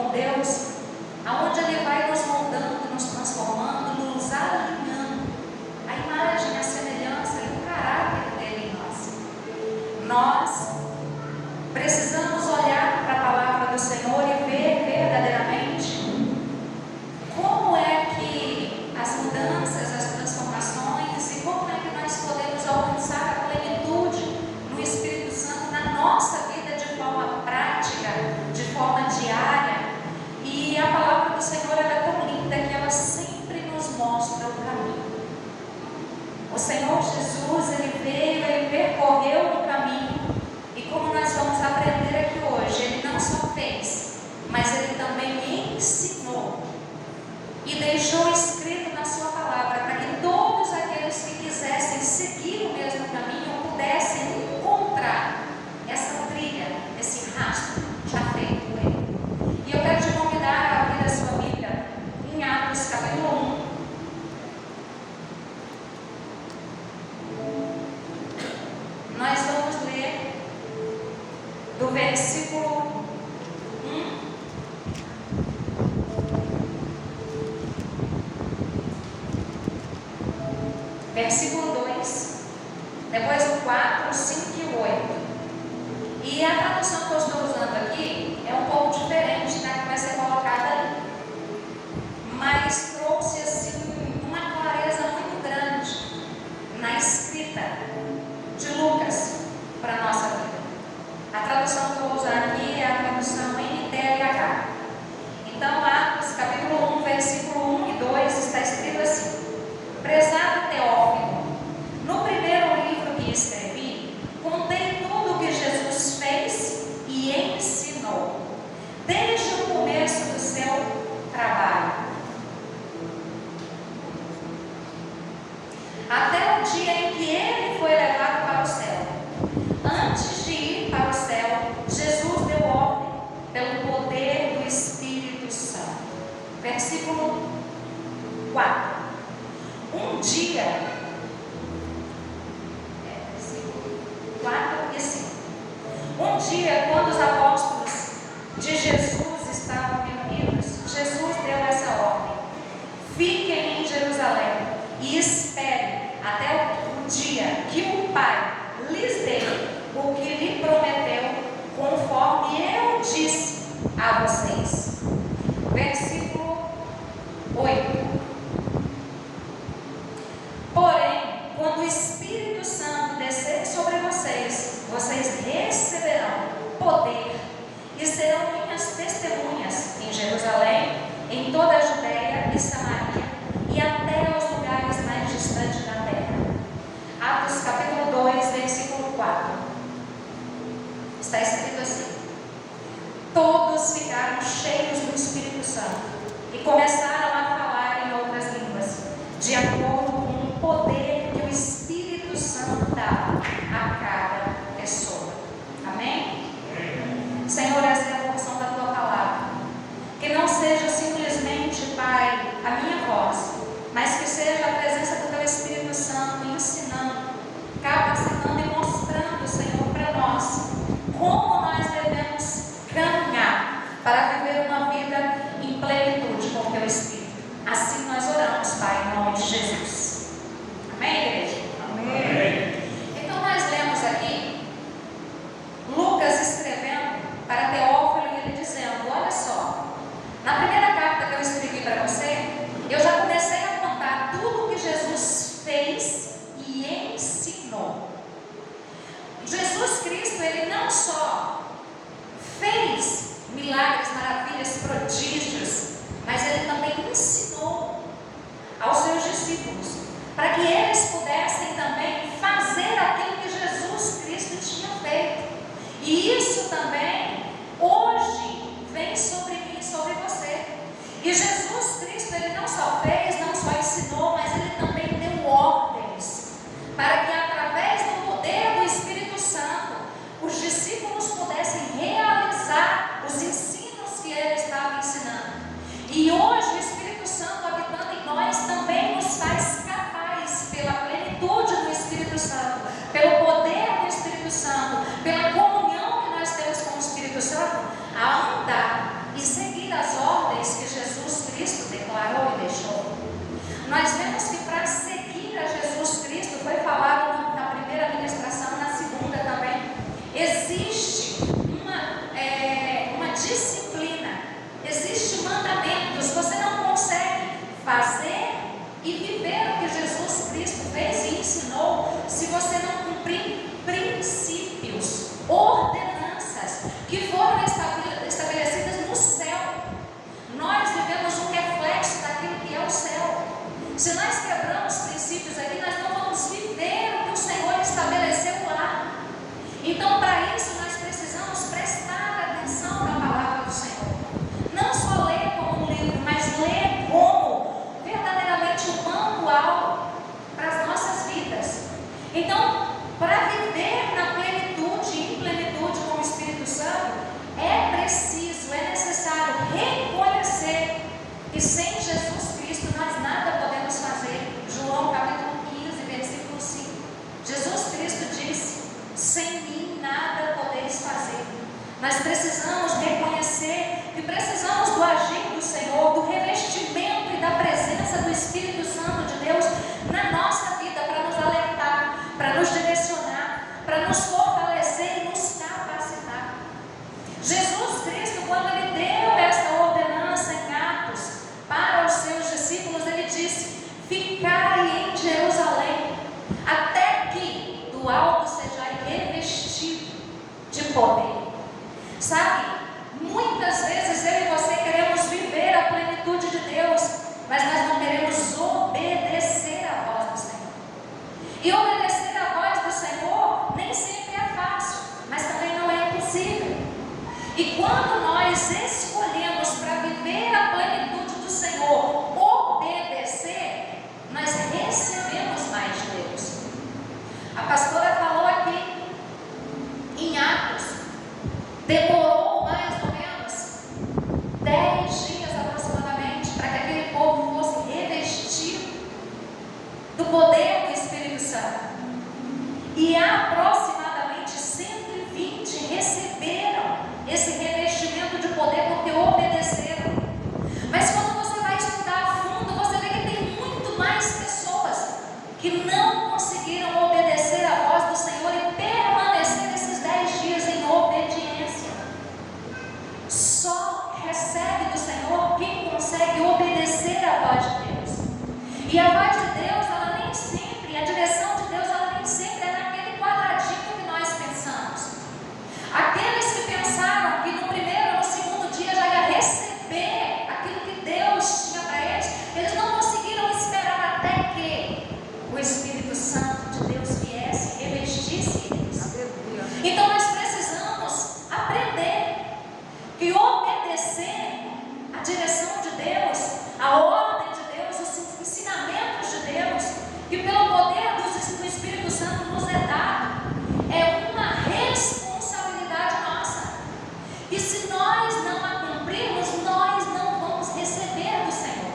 com Deus, aonde Ele vai nos moldando, nos transformando, nos alinhando a imagem, a semelhança e o caráter dele em nós. Nós precisamos olhar para a palavra do Senhor e ver verdadeiramente como é que as mudanças, as transformações e como é que nós podemos alcançar a plenitude no Espírito Santo na nossa vida de forma prática, de forma diária. E a palavra do Senhor é tão linda que ela sempre nos mostra o caminho. O Senhor Jesus, Ele veio, Ele percorreu o caminho, e como nós vamos aprender aqui hoje, Ele não só fez, mas Ele também ensinou e deixou escrito na sua palavra para que todos aqueles que quisessem seguir o mesmo caminho pudessem encontrar essa trilha, esse rastro já feito por Ele. E eu quero te convidar a abrir a sua Bíblia em Atos capítulo 1. Nós vamos ler do versículo 1 versículo 2, depois o 4, 5 e 8. E a tradução que eu estou usando aqui é um pouco diferente da que vai ser colocada ali, mas trouxe assim uma clareza muito grande na escrita de Lucas para a nossa vida. A tradução que eu vou usar aqui é a tradução NTLH. Então, Atos capítulo 1, versículo 1 e 2 está escrito assim: Prezado Teófilo, no primeiro livro que escrevi, contei tudo o que Jesus fez e ensinou, desde o começo do seu trabalho, até o dia em que Ele foi levado para o céu. Antes de ir para o céu, Jesus deu ordem pelo poder do Espírito Santo. Versículo 4. Um dia, versículo 4 e 5. Um dia, quando os apóstolos de Jesus estavam reunidos, Jesus deu essa ordem: fiquem em Jerusalém e esperem até o dia que o Pai lhes dê o que lhe prometeu, conforme eu disse a vocês. Versículo 8. Porém, quando o Espírito Santo descer sobre vocês, vocês receberão poder e serão minhas testemunhas em Jerusalém, em toda a Judeia e Samaria e até os lugares mais distantes da terra. Atos capítulo 2, versículo 4. Está escrito assim: todos ficaram cheios do Espírito Santo e começaram a falar em outras línguas, de acordo com o poder que o Espírito Santo dá a cada pessoa. Amém? Senhor, essa é a porção da Tua palavra. Que não seja simplesmente, Pai, a minha voz, mas que seja a presença do Teu Espírito Santo ensinando, capacitando e mostrando, Senhor, para nós como nós devemos caminhar para viver uma vida em plenitude com o Teu Espírito. Assim nós oramos, Pai, em nome de Jesus. Amém, igreja? Amém. Então nós lemos aqui Lucas escrevendo para Teófilo e ele dizendo: olha só, na primeira carta que eu escrevi para você, eu já comecei a contar tudo o que Jesus fez e ensinou. Jesus Cristo, Ele não só fez milagres, maravilhas, prodígios, mas Ele também ensinou aos seus discípulos, para que eles pudessem também fazer aquilo que Jesus Cristo tinha feito. E isso também, hoje, vem sobre mim e sobre você. E Jesus Cristo, Ele não só fez, não só ensinou, mas Ele também deu ordens, para que através do poder do Espírito Santo, os discípulos pudessem realizar os ensinos que Ele estava ensinando. E hoje o Espírito Santo habitando em nós também nos faz capaz, pela plenitude do Espírito para viver na plenitude e plenitude com o Espírito Santo, é preciso, é necessário reconhecer que sem Jesus Cristo nós nada podemos fazer. João capítulo 15, versículo 5. Jesus Cristo disse: sem mim nada podeis fazer. Nós precisamos reconhecer que precisamos do agir do Senhor, do revestimento e da presença do Espírito Santo de Deus na nossa vida, para nos alertar, para nos direcionar, para nos fortalecer e nos capacitar. Jesus Cristo, quando Ele deu esta ordenança em Atos para os seus discípulos, Ele disse: ficai em Jerusalém, até que do alto sejais revestido de poder. Sabe, muitas vezes eu e você queremos viver a plenitude de Deus, mas nós não queremos obedecer à voz do Senhor. E obedecer à voz do Senhor nem sempre é fácil, mas também não é impossível. E quando nós escolhemos para viver a plenitude do Senhor, obedecer, nós recebemos mais de Deus. A pastora falou aqui em Atos, demorou mais ou menos 10 dias aproximadamente para que aquele povo fosse revestido do poder do Espírito Santo. E aproximadamente 120 receberam esse revestimento de poder porque obedeceram. Mas quando você vai estudar a fundo, você vê que tem muito mais pessoas que não conseguiram obedecer à voz do Senhor e permanecer esses 10 dias em obediência. Só recebe do Senhor quem consegue obedecer à voz de Deus. E a voz de Deus, ela nem sempre, a direção de Deus, ela nem sempre é naquele quadradinho que nós pensamos. Aqueles que pensaram que no primeiro ou no segundo dia já ia receber aquilo que Deus tinha para eles, eles não conseguiram esperar até que o Espírito Santo de Deus viesse e revestisse eles. Então nós precisamos aprender que obedecer a direção de Deus, a ordem de Deus, os ensinamentos de Deus, que pelo poder do Espírito Santo nos é dado, é uma responsabilidade nossa. E se nós não a cumprirmos, nós não vamos receber do Senhor.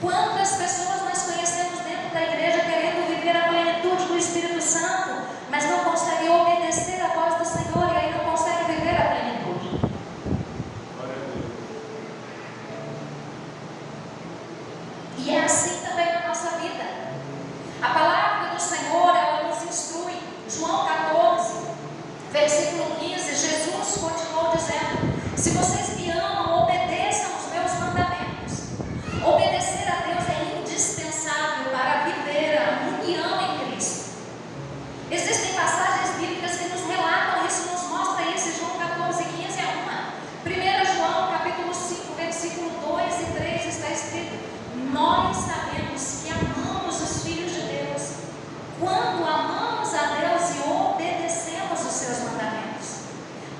Quantas pessoas nós conhecemos dentro da igreja querendo viver a plenitude do Espírito Santo, mas não conseguem obedecer a voz do Senhor e aí não conseguem viver a plenitude. E é assim também na nossa vida. A palavra do Senhor, ela nos instrui. João 14, versículo 15, Jesus continuou dizendo: se vocês me amam, obedeçam os meus mandamentos. Obedecer a Deus é indispensável para viver a união em Cristo. Existem passagens bíblicas que nos relatam isso, nos mostra isso. João 14, 15 é uma. 1 João capítulo 5, versículo 2 e 3 está escrito: nós sabemos que amamos os filhos de Deus quando amamos a Deus e obedecemos os seus mandamentos.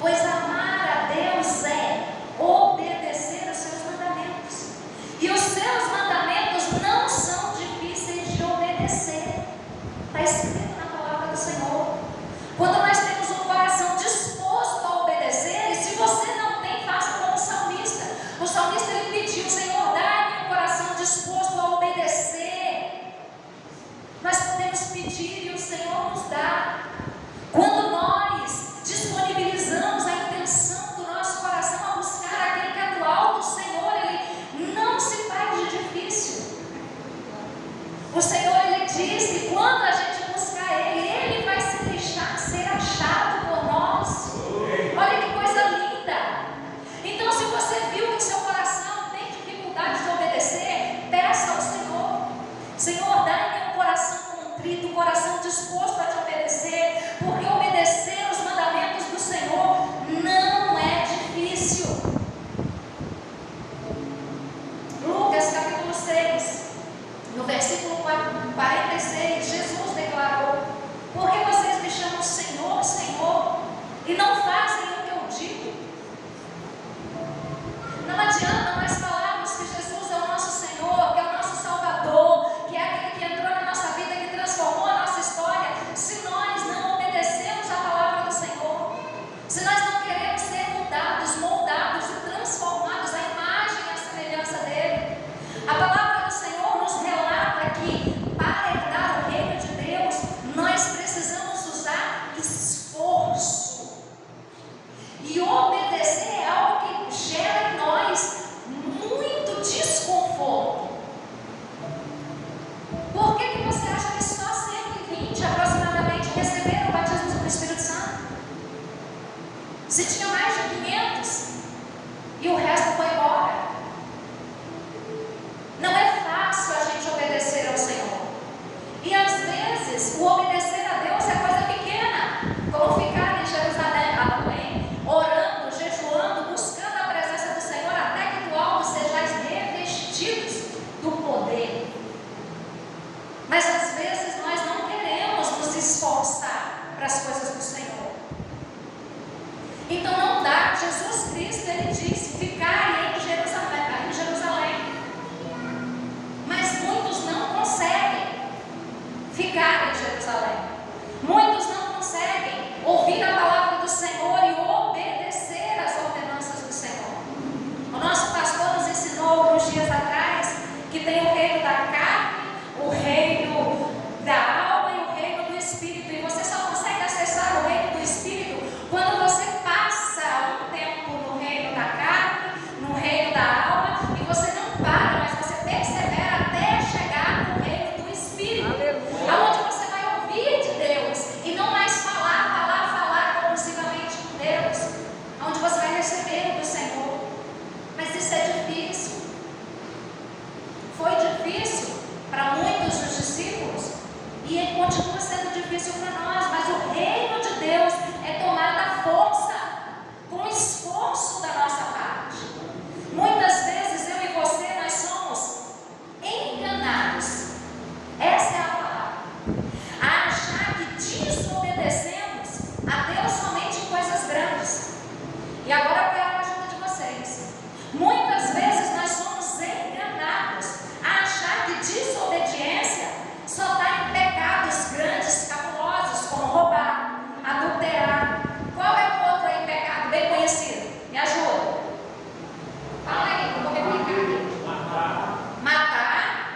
Pois amar a Deus é obedecer os seus mandamentos. E os seus mandamentos não são difíceis de obedecer. Está escrito na palavra do Senhor. para as coisas do Senhor. Então não dá. Jesus Cristo, ele disse: ficai em Jerusalém. Mas muitos não conseguem ficar em Jerusalém. Muitos não conseguem ouvir a palavra do Senhor e obedecer às ordenanças do Senhor. O nosso pastor nos ensinou alguns dias atrás que tem o reino da carne, o reino da alma e o reino do Espírito. E você só consegue acessar o reino do Espírito quando você passa um tempo no reino da carne, no reino da alma, e você não para, mas você persevera até chegar no reino do Espírito. Aonde você vai ouvir de Deus e não mais falar compulsivamente com Deus. Onde você vai receber do Senhor. Mas isso é difícil. Foi difícil para muitos dos discípulos e continua sendo difícil para nós. Mas o reino de Deus é tomada força com esforço da nossa parte. Muitas vezes eu e você, nós somos enganados. Essa é a palavra. A achar que desobedecemos a Deus somente em coisas grandes. E agora eu quero a ajuda de vocês. Muitas vezes nós somos enganados a achar que desobediência só está em pecados grandes, cabulosos, como roubar, adulterar. Qual é o outro aí pecado bem conhecido? Me ajuda. Fala aí, eu vou replicar aqui. Matar,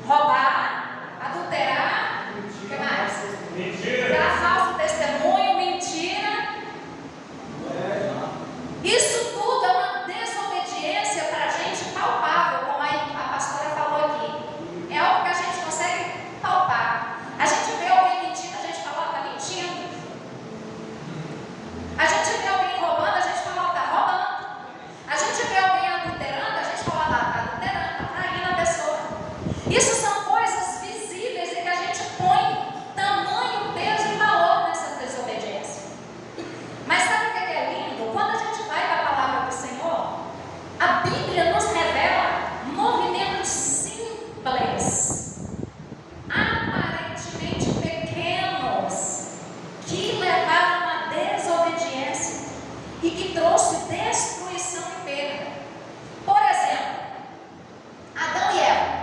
roubar, adulterar. O que mais? Mentira. Dar falso testemunho, mentira. Isso tudo é uma desobediência para a gente palpável, como a pastora falou aqui. É algo que a gente consegue palpar. A gente vê alguém mentindo, a gente fala: ó, está mentindo. A gente vê alguém roubando, a gente fala: ó, está roubando. A gente vê alguém adulterando, a gente fala: ó, está adulterando, está traindo a pessoa. Isso são coisas visíveis e que a gente põe tamanho, peso e valor nessa desobediência. Mas sabe o que é lindo? Quando a gente vai para a palavra do Senhor, a Bíblia nos revela movimentos simples, aparentemente pequenos, que levaram à desobediência e que trouxe destruição e perda. Por exemplo, Adão e Eva.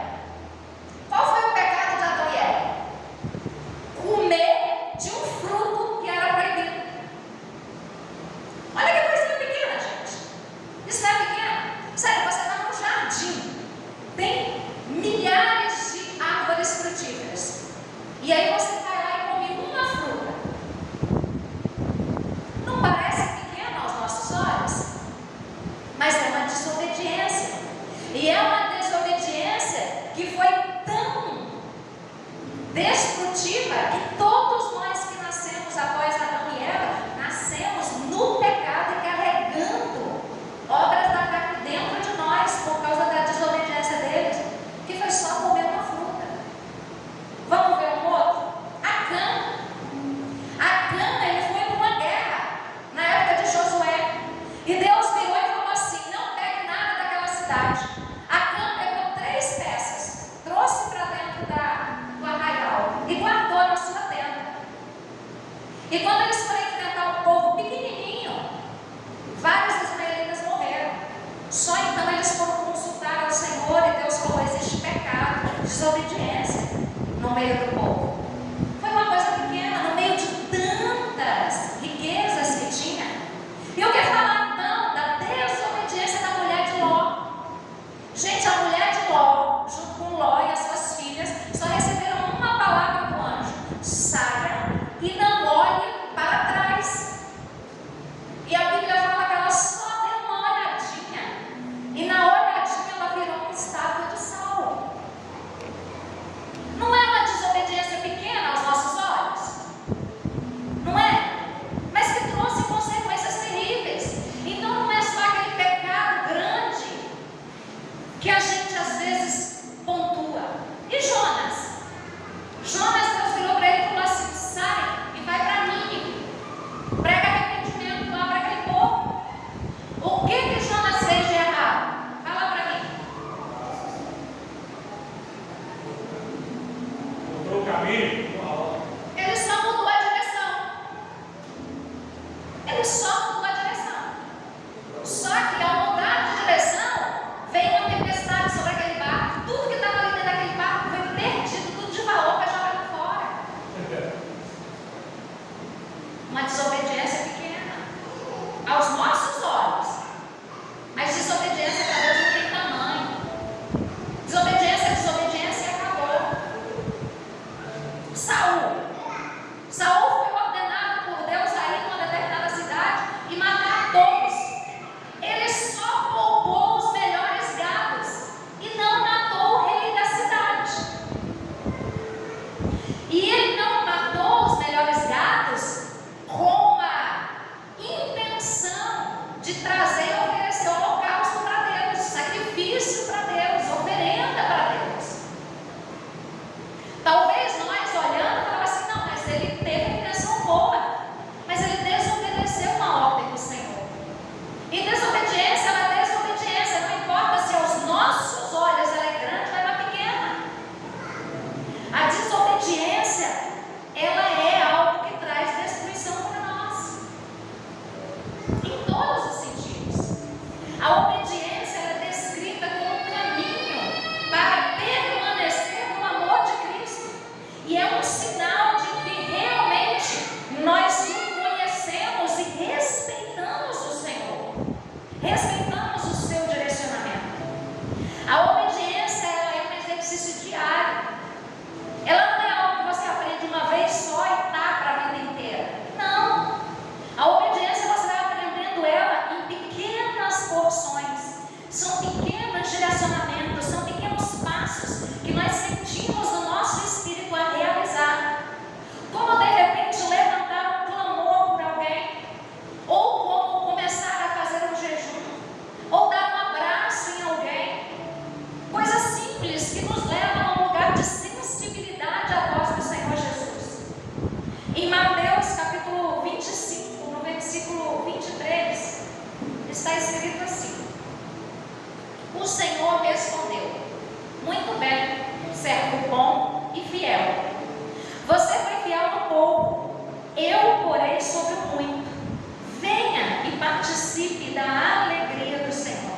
Qual foi o pecado de Adão e Eva? Comer de um fruto que era proibido. Olha que coisinha pequena, gente. Isso não é pequeno? Sério, você está num jardim, tem milhares de árvores frutíferas, e aí você vai lá e come uma fruta. Não parece pequeno aos nossos olhos? Mas é uma desobediência. E é uma desobediência que foi tão destrutiva que todos nós que nascemos após Adão e Eva, nascemos no pecado e carregando obras da carne dentro de nós por causa da desobediência deles, que foi só comer uma fruta. Vamos ver um outro? Acã. Acã, ele foi para uma guerra na época de Josué. E Deus virou e falou assim: não pegue nada daquela cidade. Acã pegou 3 peças, trouxe para dentro do arraial e guardou na sua tenda. E quando eles foram enfrentar um povo pequenininho, vários israelitas morreram. Só então eles foram consultar ao Senhor e Deus falou: existe pecado, desobediência no meio do povo. Foi uma coisa pequena, no meio de tantas riquezas que tinha. E eu quero falar então da desobediência da mulher de Ló. Gente, a mulher de Ló, junto com Ló e as suas filhas, só receberam uma palavra do anjo: saia e não olhe para trás. E a Bíblia fala que ela só deu uma olhadinha, e na olhadinha ela virou uma estátua de sal. Não é uma desobediência uma desobediência pequena aos nossos olhos, mas desobediência para Deus não tem tamanho. Desobediência é desobediência e acabou. Saul foi ordenado por Deus a ir numa determinada cidade e matar todos. Ele só poupou os melhores gados e não matou o rei da cidade. E ele não matou os melhores gados com a intenção de trazer e oferecer holocausto para Deus, sacrifício para Deus, oferenda para Deus. Talvez nós olhando falava assim, não, mas ele teve a intenção boa, mas ele desobedeceu uma ordem do Senhor. E desobediência, ela é desobediência, não importa se aos nossos olhos ela é grande ou ela é pequena. A desobediência, ela é algo que traz destruição para nós, em todos os sentidos. A obediência ela é descrita como um caminho para permanecer no amor de Cristo, e é um sinal de que realmente nós conhecemos e respeitamos o Senhor, respeitamos o seu direcionamento. A obediência ela é um exercício diário. Ela não é algo que você aprende uma vez só e tá para a vida inteira. Não. A obediência você vai aprendendo ela em pequenas porções. São pequenos direcionamentos, são pequenos passos que nós sentimos no nosso espírito a realizar. Como de repente levantar um clamor por alguém, ou como começar a fazer um jejum, ou dar um abraço em alguém. Coisas simples que nos levam a um lugar de sensibilidade à voz do Senhor Jesus. Em Mateus capítulo 25, no versículo 23, está escrito assim: o Senhor respondeu: muito bem, servo bom e fiel. Você foi fiel no pouco, eu o porei sobre o muito. Venha e participe da alegria do Senhor.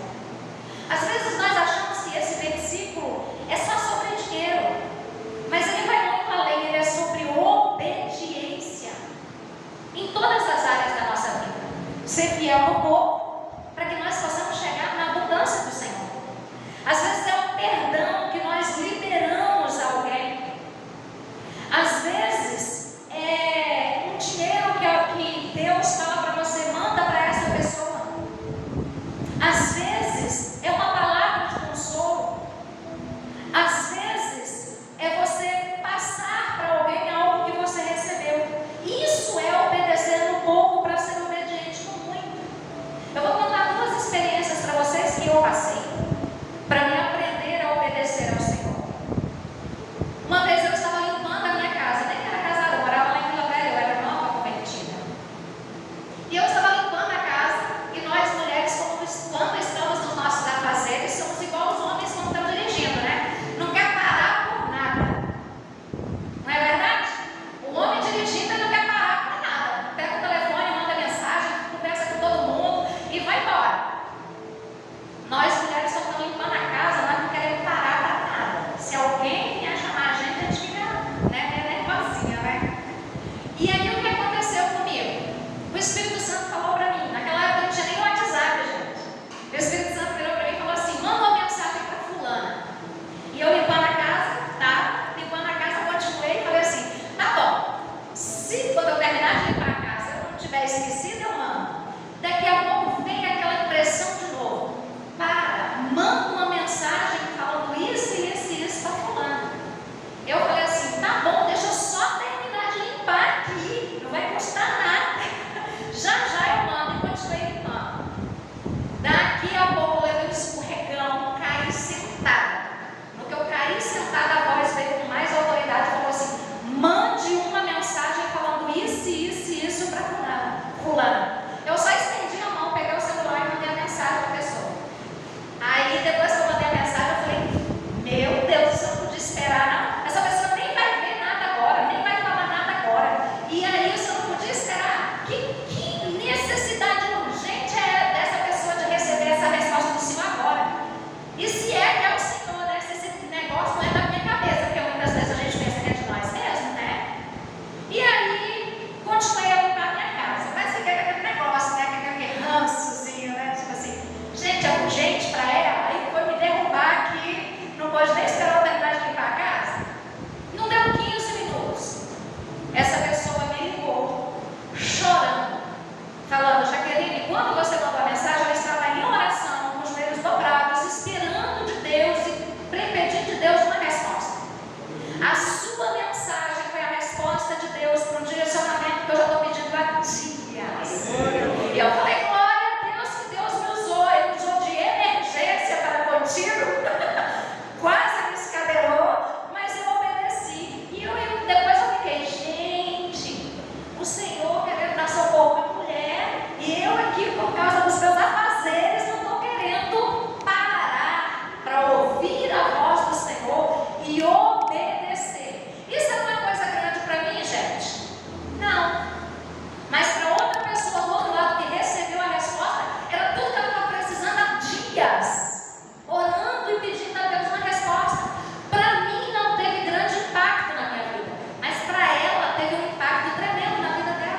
Às vezes nós achamos que esse versículo é só sobre dinheiro, mas ele vai muito além, ele é sobre obediência em todas as áreas da nossa vida. Ser fiel no pouco, para que nós possamos chegar na abundância do Senhor. Às vezes é um perdão que nós liberamos a alguém. Às vezes é um dinheiro que Deus fala para você, manda para essa pessoa. Às vezes é uma palavra de consolo. Às vezes é você passar para alguém algo que você recebeu. Isso é obedecer no pouco para ser obediente no muito. Eu vou contar duas experiências para vocês que eu passei, para me aprender a obedecer ao Senhor. Uma vez eu estava limpando a minha casa, nem era casada, eu morava lá em Vila Velha, eu era nova convertida. E eu estava limpando a casa, e nós mulheres, quando estamos nos nossos afazeres, somos igual os homens quando estão dirigindo, né? Não quer parar por nada. Não é verdade? O homem dirigindo não quer parar por nada. Pega o telefone, manda mensagem, conversa com todo mundo e vai embora. Nós mulheres só estamos limpando a casa, nós não queremos parar para nada. Se alguém vier chamar a gente fica nervosinha, né? E aí o que aconteceu comigo? O Espírito Santo falou para mim, naquela época não tinha nem WhatsApp, gente. O Espírito Santo virou para mim e falou assim, manda uma mensagem para fulana. E eu limpando a casa, tá? Limpando a casa, continuei e falei assim, tá bom, se quando eu terminar de limpar a casa eu não tiver esquecido, eu mando. Daqui a pouco vem aquela impressão de novo. Manda uma mensagem falando isso e isso e isso para fulano. Eu falei assim, tá bom, deixa eu só terminar de limpar aqui, não vai custar nada. Já eu mando e continuei limpando. Daqui a pouco eu levei um escorregão, caí sentada. No que eu caí sentada, a voz veio com mais autoridade e falou assim, mande uma mensagem falando isso e isso e isso para fulano. Eu só estendi a mão, o Senhor querendo dar socorro para a mulher, e eu aqui, por causa dos meus afazeres, não estou querendo parar para ouvir a voz do Senhor e obedecer. Isso é uma coisa grande para mim, gente? Não. Mas para outra pessoa do outro lado que recebeu a resposta, era tudo que ela estava precisando há dias, orando e pedindo a Deus uma resposta. Para mim não teve grande impacto na minha vida, mas para ela teve um impacto tremendo na vida dela.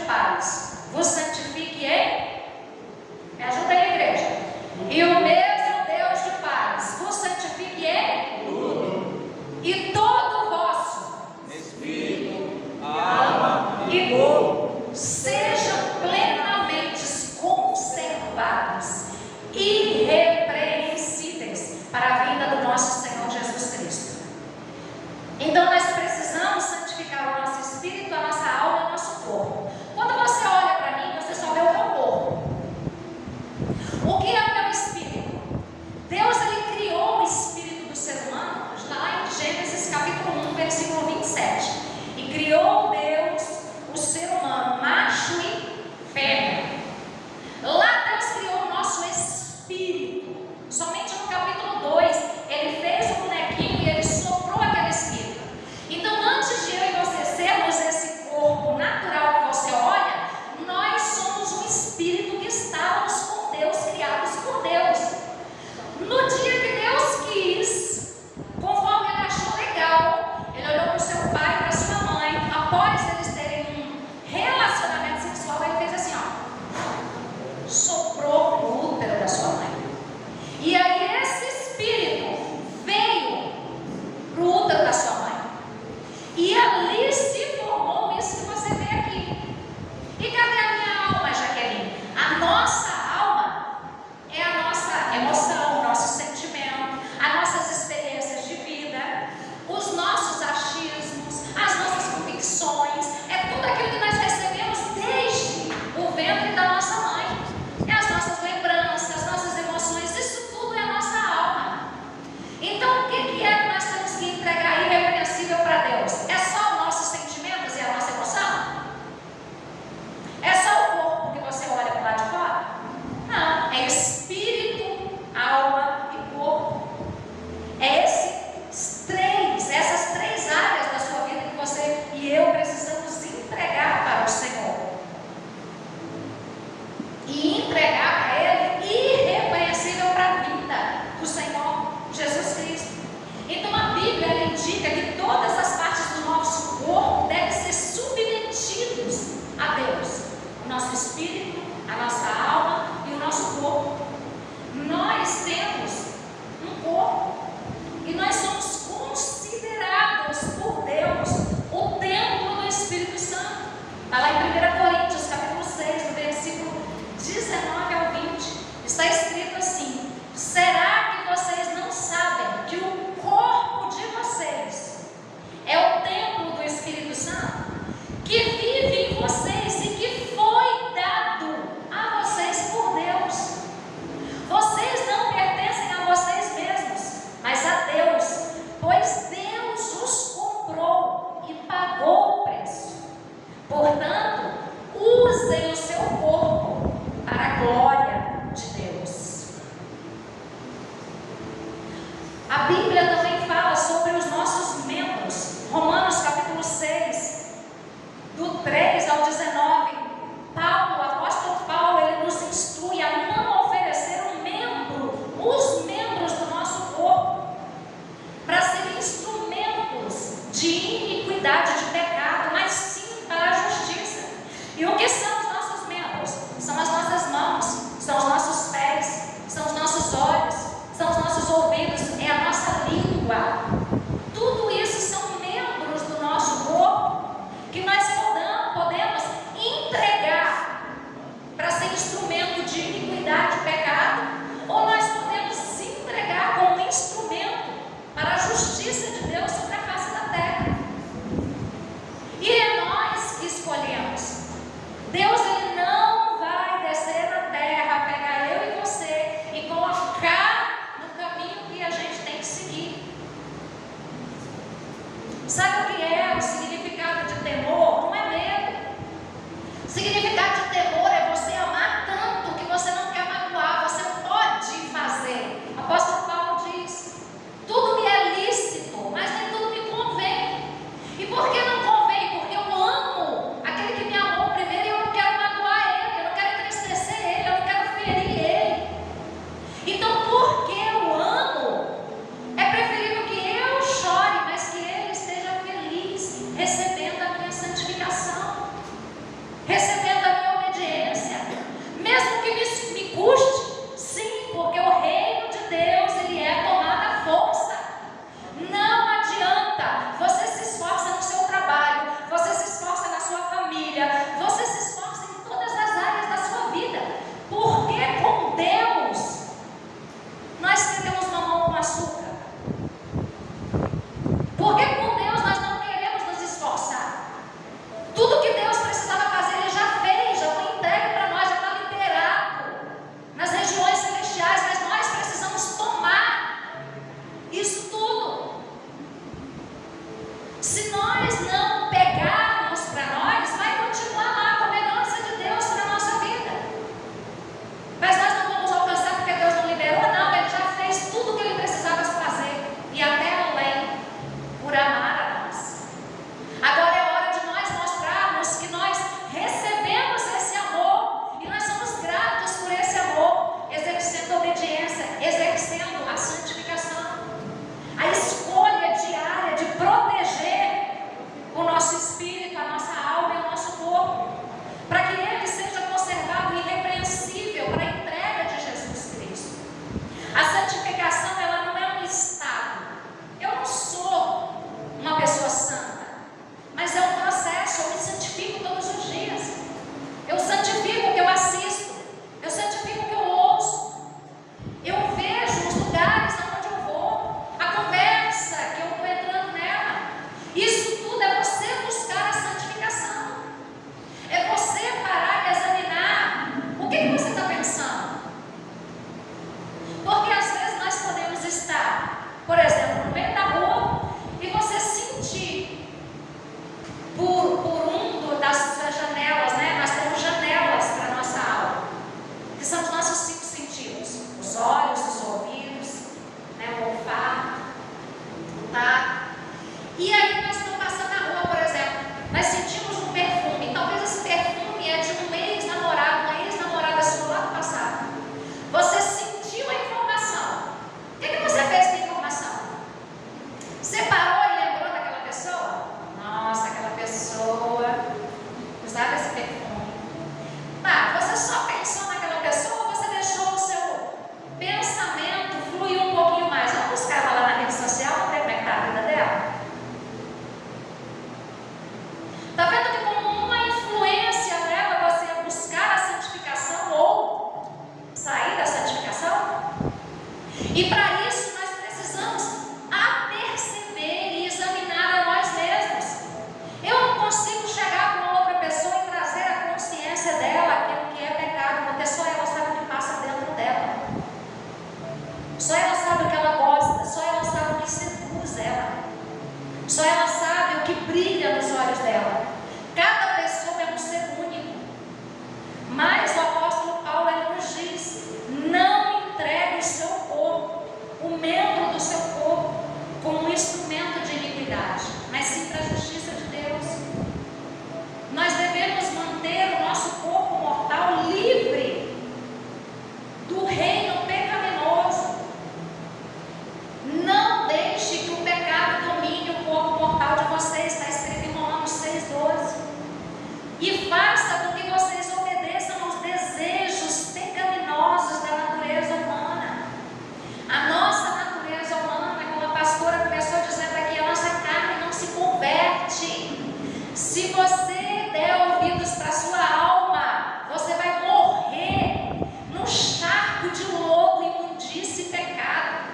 paz vos santifique em... Me ajuda aí, igreja. E o mesmo Deus de paz vos santifique em... tudo. E todo o vosso Espírito, alma e corpo sejam plenamente conservados, irrepreensíveis para a vinda do nosso Senhor Jesus Cristo. Então nós precisamos santificar o nosso espírito, a nossa alma e o nosso corpo. Quando você olha para mim, você só vê o meu corpo. O que é o meu espírito? Deus, ele criou o espírito do ser humano lá em Gênesis capítulo 1, versículo 27. E criou Deus o ser humano, macho e fêmea. Lá Deus criou o nosso espírito. Somente no capítulo 2, ele fez um bonequinho e ele soprou aquele espírito. Então, antes de eu e você sermos esse corpo natural que você olha, nós somos um espírito que estávamos com Deus, criados por Deus. No dia que Deus quis, conforme ele achou legal, ele olhou para o seu pai e para a sua mãe, após eles terem um relacionamento sexual, ele fez assim, ó, soprou no útero da sua mãe. E aí esse espírito veio para o útero da sua mãe. E ali se formou isso que você vê aqui. E cadê a minha alma, Jaqueline? A nossa alma é a nossa emoção, o nosso sentimento, as nossas experiências de vida, os nossos achismos, as nossas convicções, é tudo aquilo que nós recebemos desde o ventre da nossa mãe. É as nossas lembranças, as nossas emoções, isso tudo é a nossa alma. Então o que é que nós temos que entregar irrepreensível para Deus? É só os nossos sentimentos e a nossa emoção? É só o corpo que você olha para lá de fora? Não, é espírito, alma e corpo. É essas três áreas da sua vida que você e eu precisamos entregar para o Senhor. E entregar para Ele irrepreensível para a vida do Senhor Jesus Cristo. Então a Bíblia ela indica que todas as partes do nosso corpo devem ser submetidos a Deus. O nosso espírito, a nossa alma e o nosso corpo. Nós temos um corpo e nós somos considerados por Deus o templo do Espírito Santo. Está lá em 1 Coríntios capítulo 6, no versículo 19 ao 20, está escrito assim: será que vocês não sabem que o corpo de vocês é o templo do Espírito Santo, que vive em vocês e que foi dado a vocês por Deus? Vocês não pertencem a vocês mesmos, mas a Deus, pois Deus os comprou e pagou o preço. Portanto, usem o seu corpo para a glória de Deus. A Bíblia também fala sobre os nossos membros. Romanos capítulo 6, do 3 ao 19. Paulo, o apóstolo Paulo, ele nos instrui a não oferecer os membros do nosso corpo, para serem instrumentos de iniquidade, de pecado, mas sim para a justiça. E o que são os nossos membros? São as nossas mãos, são os nossos pés, são os nossos olhos, são os nossos ouvidos, é a nossa língua. Tudo isso são membros do nosso corpo que nós podemos entregar para ser instrumento de iniquidade, de pecado, ou nós podemos entregar como instrumento para a justiça de Deus sobre a face da terra. E é nós que escolhemos. Deus ele não vai descer na terra, pegar eu e você e colocar no caminho que a gente tem que seguir. Sabe o que é o significado de temor? Não é medo. O significado de temor é você amar tanto que você não quer magoar, você pode fazer. O apóstolo Paulo diz: tudo me é lícito, mas nem tudo me convém. E por que não convém? Porque eu amo aquele que me amou primeiro e eu não quero magoar ele, eu não quero entristecer ele, eu não quero ferir ele. Então, porque eu amo, é preferível que eu chore, mas que ele esteja feliz, Se nós não pegarmos para nós, vai continuar lá com a herança de Deus para a nossa vida. Mas nós não vamos alcançar porque Deus não liberou, não. Ele já fez tudo o que Ele precisava fazer e até além, por amar a nós. Agora é hora de nós mostrarmos que nós recebemos esse amor e nós somos gratos por esse amor, exercendo a obediência, exercendo a santificação, a escolha diária de proteger o nosso espírito, a nossa alma e o nosso corpo, para que ele seja conservado irrepreensível para a entrega de Jesus Cristo. A santificação, ela não é um estado. Eu não sou uma pessoa santa, mas é um processo. Eu me santifico todos os dias. Eu santifico o que eu assisto, eu santifico o que eu ouço, eu vejo os lugares onde eu vou, a conversa que eu estou entrando nela. Isso tudo é você buscar a santificação, é você parar e examinar o que você está pensando. Porque às vezes nós podemos estar, por exemplo, no meio da rua e você sentir por das suas janelas, né? Nós temos janelas para a nossa alma, que são os nossos 5 sentidos: os olhos, os ouvidos, né? O olfato, o tato. E aí nós estamos passando na rua, por exemplo, nós sentimos um perfume. Talvez esse perfume é de um ex-namorado, uma ex-namorada sua lá do passado. Você sentiu a informação. O que você fez com a informação? Você parou e lembrou daquela pessoa? Nossa, aquela pessoa usava esse perfume. Tá, você só pensou naquela pessoa ou você deixou o seu pensamento fluir um pouquinho mais? Vamos buscar ela lá na rede social, vamos ver como é que está a vida dela? Está vendo que como uma influência dela você é buscar a santificação ou sair da santificação? E para isso nós precisamos aperceber e examinar a nós mesmos. Eu não consigo chegar para uma outra pessoa e trazer a consciência dela aquilo que é pecado, porque só ela sabe o que passa dentro dela. Só ela sabe o que ela gosta, só ela sabe o que seduz ela. Só ela sabe o que brilha nos olhos dela. Cada pessoa é um ser único. Mas o apóstolo Paulo, ele nos diz: não entregue o seu corpo, o membro do seu corpo, como um instrumento de iniquidade, mas sim para a justiça de Deus. Nós devemos manter o nosso corpo mortal livre do reino pecaminoso. Não deixe que o pecado domine o corpo mortal de vocês, está escrito em Romanos 6,12. E faça com que vocês obedeçam aos desejos pecaminosos da natureza humana. A nossa natureza humana, como a pastora começou dizendo aqui, a nossa carne não se converte. Se você der ouvidos para a sua alma, você vai morrer num charco de lodo, imundície e pecado.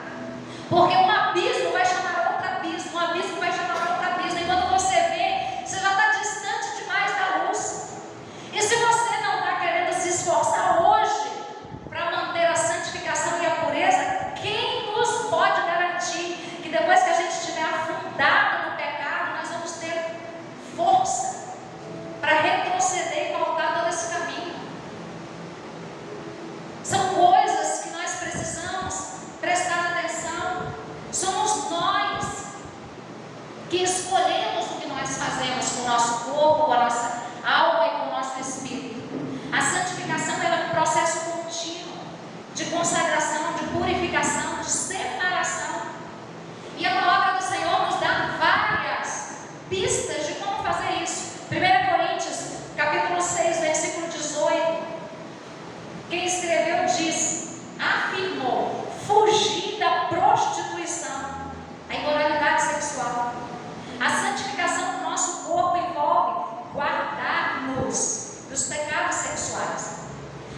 Porque um abismo vai chamar outro abismo, um abismo vai chamar outro abismo. E quando você vê, você já está distante demais da luz. E se você não está querendo se esforçar hoje para manter a santificação e a pureza, quem nos pode garantir que depois que a gente estiver afundado no pecado, nós vamos ter força para retroceder e voltar todo esse caminho? São coisas que nós precisamos prestar atenção. Somos nós que escolhemos o que nós fazemos com o nosso corpo, com a nossa alma e com o nosso espírito. A santificação é um processo contínuo de consagração, de purificação, de separação. E a palavra do Senhor nos dá várias pistas de como fazer isso. 1 Coríntios, capítulo 6, versículo 18. Quem escreveu diz: afirmou, fugir da prostituição, a imoralidade sexual. A santificação do nosso corpo envolve guardar-nos dos pecados sexuais.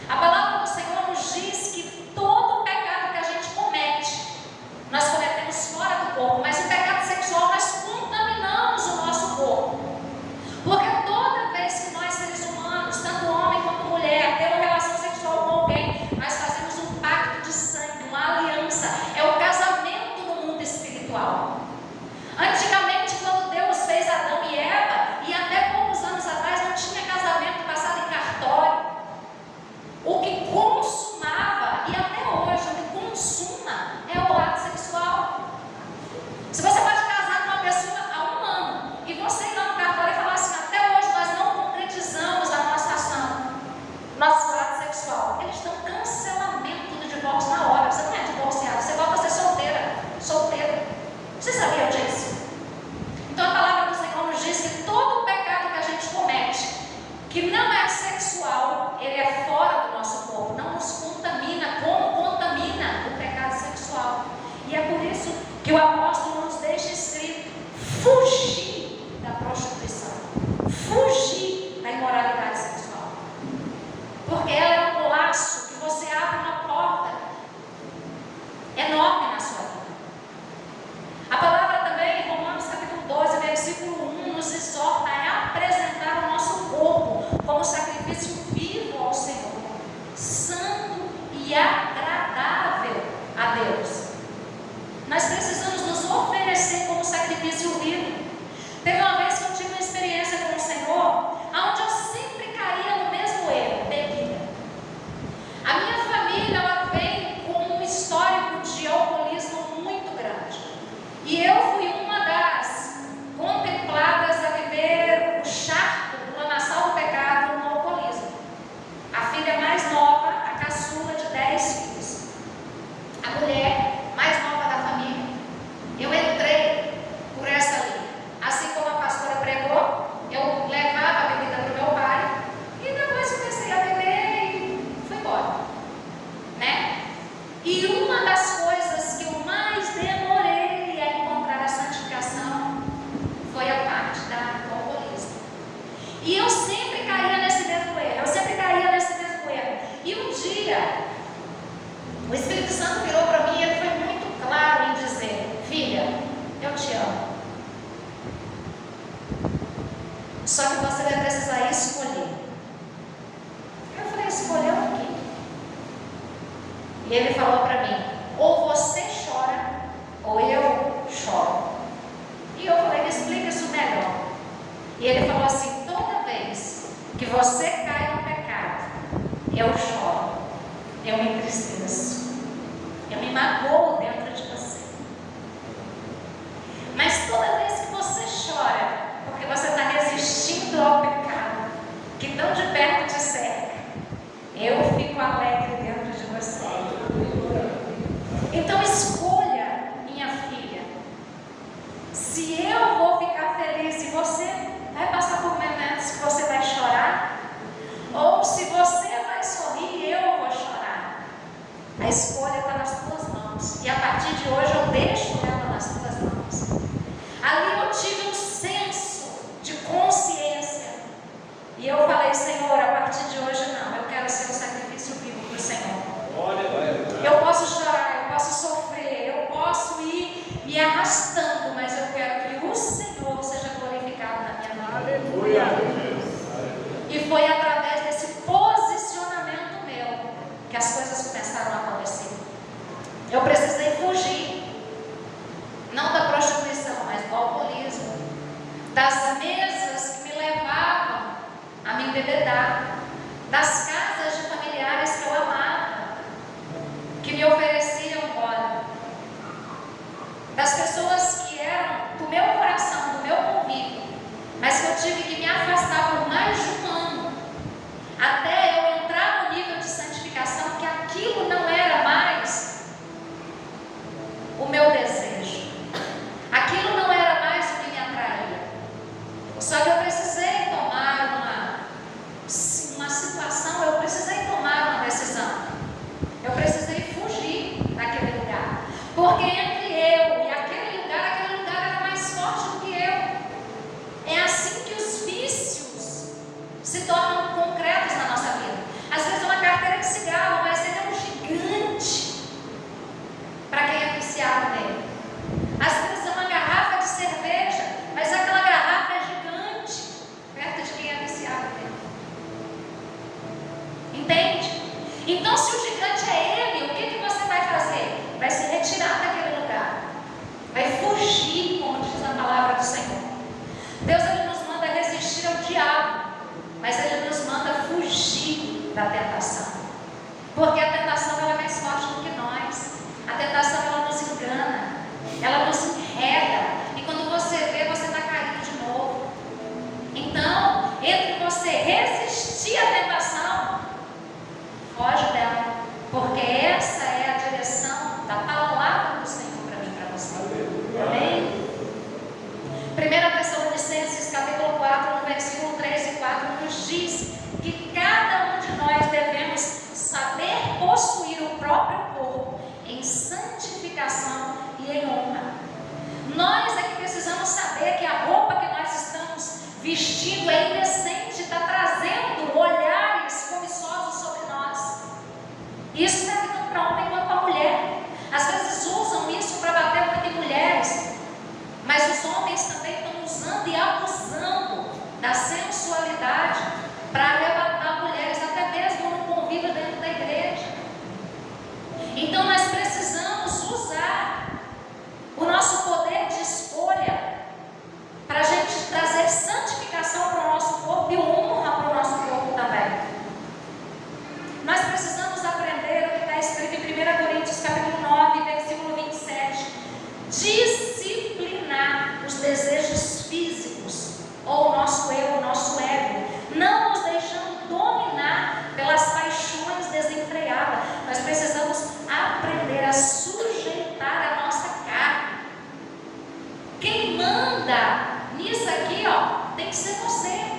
A palavra do Senhor nos diz que todo pecado que a gente comete Só que você vai precisar escolher. Eu falei, escolher o quê? E ele falou para mim, ou você chora, ou eu choro. E eu falei, me explica isso melhor. E ele falou assim, toda vez que você cai no pecado, eu choro, eu me entristeço, eu me magoo dentro de você. Mas toda vez que você chora, porque você está resistindo ao pecado, que tão de perto te cerca, eu fico alegre dentro de você. Então escolha, minha filha, se eu vou ficar feliz e você vai passar por momentos que você vai chorar, ou se você vai sorrir, eu vou chorar. A escolha está nas tuas mãos, e a partir de hoje eu deixo ela nas tuas mãos. Ali eu tive um senso de consciência, e eu falei, Senhor, a partir de hoje não, eu quero ser um sacrifício vivo para o Senhor. Eu posso chorar, eu posso sofrer, eu posso ir me arrastando, mas eu quero que o Senhor seja glorificado na minha vida. Aleluia. E foi através desse posicionamento meu que as coisas começaram a acontecer. Eu precisei fugir, não da prostituição, mas do alcoolismo, das mesas que me levavam a me embebedar, das casas de familiares que eu amava, que me ofereciam bola, das pessoas que eram do meu coração, do meu convívio, mas que eu tive que me afastar por mais de um ano, até eu entrar no nível de santificação, que aquilo não era mais o meu desejo, aquilo não era mais o que me atraía. Só que eu precisei tomar uma situação, eu precisei tomar uma decisão, eu precisei fugir daquele lugar, porque entre eu e aquele lugar era mais forte do que eu. É assim que os vícios se tornam concretos na nossa vida. Às vezes uma carteira de cigarro, mas ele é um gigante para quem é viciado nele. Às vezes é uma garrafa de cerveja, mas aquela garrafa é gigante perto de quem é viciado nele. Entende? Então, se o gigante é ele, o que você vai fazer? Vai se retirar daquele lugar, vai fugir, como diz a palavra do Senhor. Deus, ele nos manda resistir ao diabo, mas ele nos manda fugir da tentação, porque a tentação ela é mais forte do que nós. A tentação ela nos engana, ela nos enreda, e quando você vê, você está caindo de novo. Então, entre você resistir à tentação, foge dela, porque essa é a direção da palavra do Senhor para mim e para você. Amém? 1 Tessalonicenses capítulo 4, no versículo 3 e 4, nos diz que cada um de nós devemos saber possuir o próprio corpo em santificação e em honra. Nós é que precisamos saber que a roupa que nós estamos vestindo é indecente, está trazendo olhares cobiçosos sobre nós. Isso serve tanto para homem quanto para mulher. Às vezes usam isso para bater muito em mulheres, mas os homens também estão usando e abusando da sensualidade para arrebatar mulheres, até mesmo no convívio dentro da igreja. Então nós precisamos usar o nosso poder de escolha para a gente trazer santificação para o nosso corpo e honra para o nosso corpo também. Nós precisamos aprender o que está escrito em 1 Coríntios capítulo 9, versículo 27. Disciplinar os desejos físicos, ou o nosso eu, o nosso ego, não nos deixando dominar pelas paixões desenfreadas. Nós precisamos aprender a sujeitar a nossa carne. Quem manda nisso aqui, tem que ser você.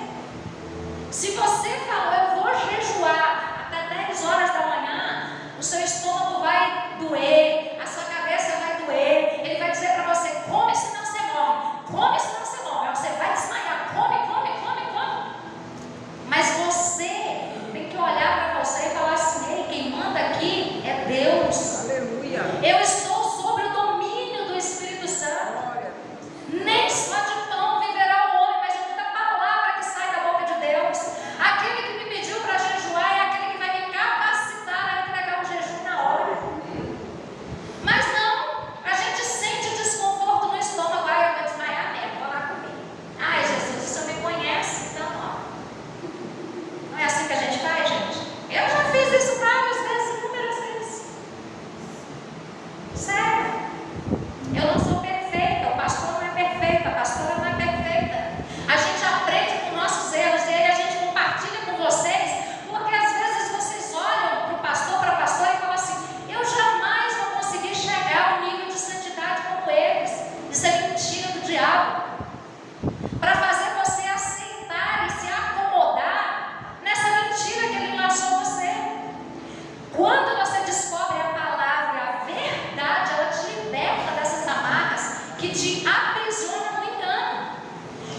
Se você fala, eu vou jejuar até 10 horas da manhã, o seu estômago vai doer, a sua cabeça vai doer, ele vai dizer para você, come senão você morre, come senão você morre, você vai desmaiar, come. Mas você tem que olhar para você e falar assim, ei, quem manda aqui é Deus. Aleluia. Eu estou sob o domínio do Espírito Santo. Nem só de pão viverá o homem, mas de toda palavra que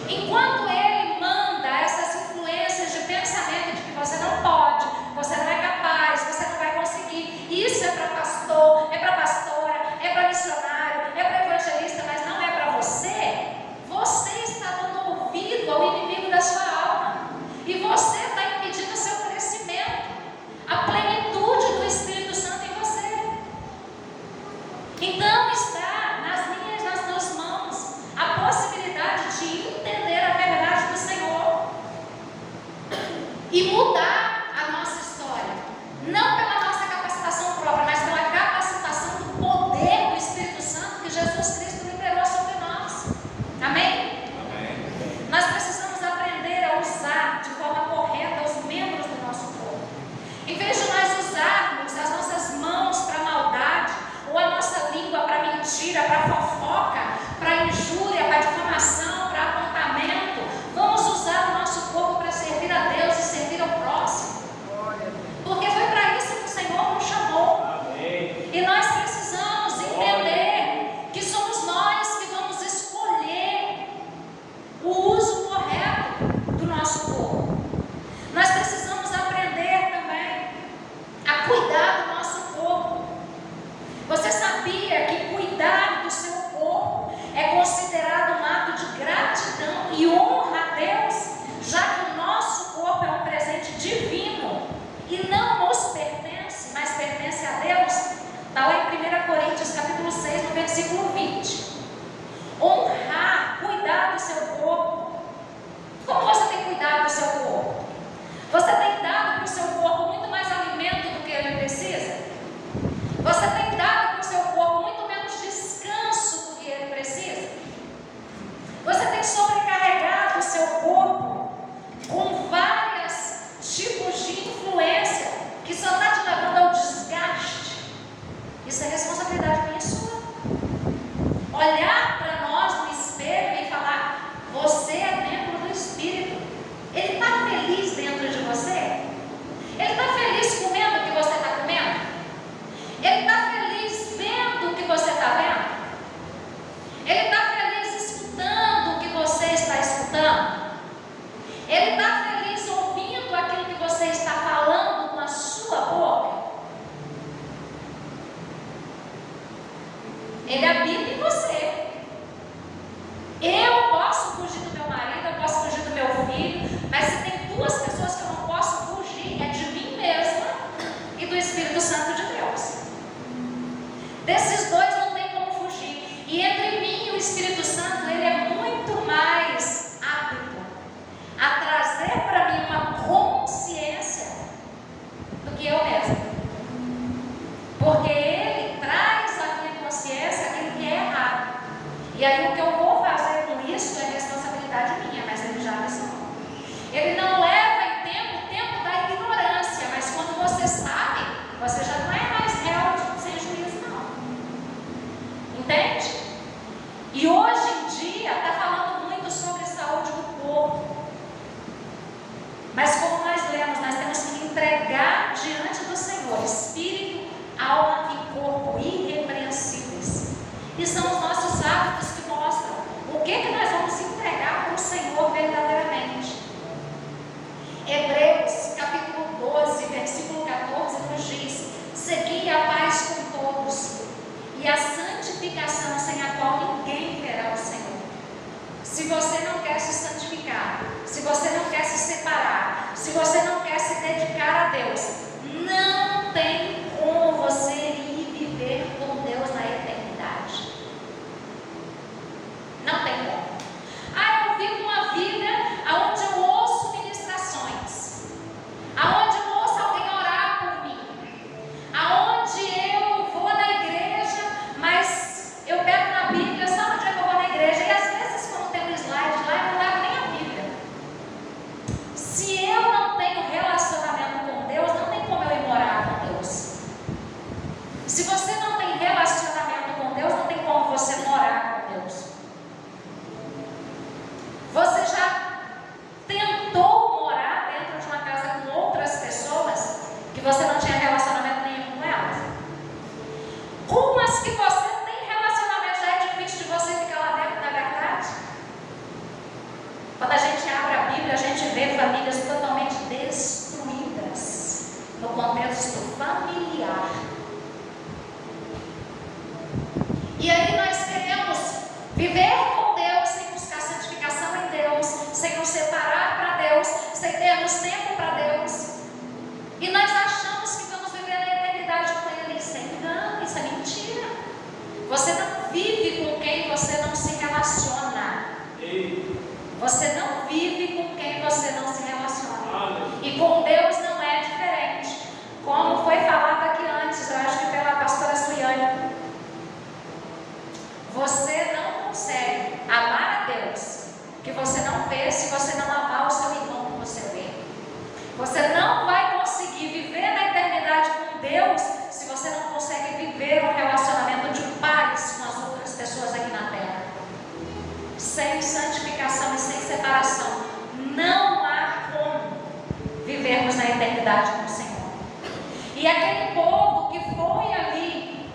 Enquanto ele manda essas influências de pensamento de que você não pode, você não é capaz, você não vai conseguir, isso é para pastor, é para pastora, é para missionário, é para evangelista, mas não é para você, você está dando ouvido ao inimigo da sua alma. E você está impedindo o seu crescimento, a plenitude do Espírito Santo em você. Então está nas tuas mãos a possibilidade de entender a verdade do Senhor e mudar a nossa história, não pela nossa capacitação própria, mas pela capacitação do poder do Espírito Santo que Jesus Cristo liberou sobre nós. Amém? Amém. Nós precisamos aprender a usar de forma correta os membros do nosso corpo. Em vez de nós usarmos as nossas mãos para maldade, ou a nossa língua para mentira, para fofoca, para injúria, para difamação, para apontamento, vamos usar o nosso corpo para servir a Deus e servir ao próximo. Porque foi para isso que o Senhor nos chamou. Amém. E nós precisamos entender que somos nós que vamos escolher o uso correto do nosso corpo. Nós precisamos aprender também a cuidar do nosso corpo. Você sabia que cuidar do seu corpo é considerado um ato de gratidão e honra a Deus, já que o nosso corpo é um presente divino e não nos pertence, mas pertence a Deus? Está lá em 1 Coríntios capítulo 6, no versículo 20. Honrar, cuidar do seu corpo. Como você tem cuidado do seu corpo? Você tem dado para o seu corpo muito mais alimento do que ele precisa? Você tem dado para o seu corpo muito menos descanso do que ele precisa? Você tem sobrecarregado o seu corpo com vários tipos de influência que só está te levando ao desgaste? Isso é responsabilidade minha e sua. Olhar para nós no espelho e falar: você é membro do Espírito. Ele está feliz dentro de você? Ele está feliz comendo o que você está comendo? Ele está feliz vendo o que você está vendo? Ele está feliz escutando o que você está escutando? Ele está feliz ouvindo aquilo que você está falando com a sua boca? Ele habita em você. Eu posso fugir do meu marido, eu posso fugir do meu filho, mas se tem duas pessoas que eu não posso fugir, é de mim mesma e do Espírito Santo de Deus. Desses dois não tem como fugir. E entre mim e o Espírito Santo, ele é muito mais apto a trazer para mim uma consciência do que eu mesma. Porque ele traz à minha consciência aquilo que é errado. E aí o que eu vou fazer com isso é responsabilidade minha, mas ele já me ensinou. Ele não leva em tempo o tempo da ignorância, mas quando você sabe, você já não é mais réu sem juízo, não. Entende? E hoje em dia está falando muito sobre saúde do corpo. Mas como nós lemos, nós temos que entregar diante do Senhor espírito, alma e corpo irrepreensíveis. E são os nossos hábitos que mostram o que nós vamos entregar para o Senhor verdadeiramente. Hebreus capítulo 12, versículo 14 nos diz: segui a paz com todos e a santificação, sem a qual ninguém verá o Senhor. Se você não quer se santificar, se você não quer se separar, se você não quer se dedicar a Deus, não tem como você ir viver com Deus na eternidade. Não tem como. Eu vivo uma vida onde eu ouço ministrações, aonde eu ouço alguém orar por mim, aonde eu vou na igreja, mas eu pego na Bíblia só no dia que eu vou na igreja, e às vezes quando tem um slide lá, eu não levo nem a Bíblia. Se eu não tenho Bíblia a gente vê famílias totalmente destruídas no contexto familiar. E aí nós queremos viver com Deus sem buscar santificação em Deus, sem nos separar para Deus, sem termos tempo para Deus. E nós achamos que vamos viver na eternidade com Ele. Isso é engano, isso é mentira. Você não vive com quem você não se relaciona. Você não vive com quem você não se relaciona. E com Deus não é diferente. Como foi falado aqui antes, eu acho que pela pastora Suiane. Você não consegue amar a Deus que você não vê se você não amar o seu irmão que você vê. Você não vai conseguir viver na eternidade com Deus se você não consegue viver um relacionamento de paz com as outras pessoas aqui na terra. Sem santificação e sem separação, não há como vivermos na eternidade com o Senhor. E aquele povo que foi ali